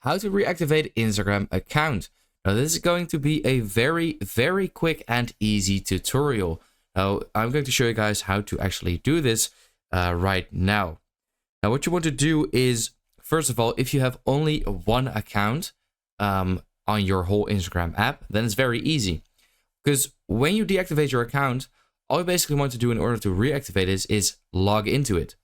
how to reactivate Instagram account. Now this is going to be a very quick and easy tutorial. Now I'm going to show you guys how to actually do this right now. Now what you want to do is, first of all, if you have only one account on your whole Instagram app, then it's very easy. Because when you deactivate your account, all you basically want to do in order to reactivate it is log into it.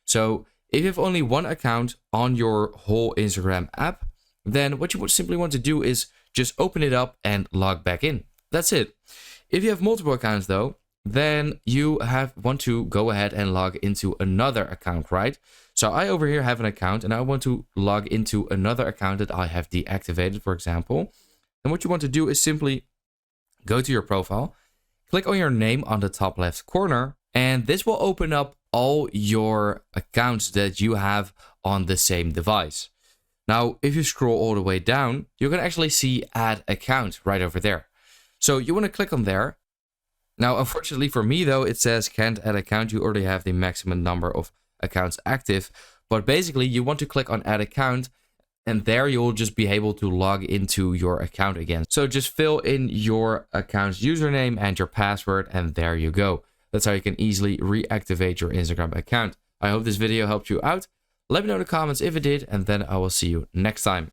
So if you have only one account on your whole Instagram app, then what you would simply want to do is just open it up and log back in. That's it. If you have multiple accounts though, then you want to go ahead and log into another account, right? So I over here have an account and I want to log into another account that I have deactivated, for example. And what you want to do is simply go to your profile, click on your name on the top left corner, and this will open up all your accounts that you have on the same device. Now, if you scroll all the way down, you can actually see add account right over there. So you want to click on there. Now, unfortunately for me though, it says can't add account. You already have the maximum number of accounts active. But basically you want to click on add account, and there you'll just be able to log into your account again. So just fill in your account's username and your password, and there you go. That's how you can easily reactivate your Instagram account. I hope this video helped you out. Let me know in the comments if it did, and then I will see you next time.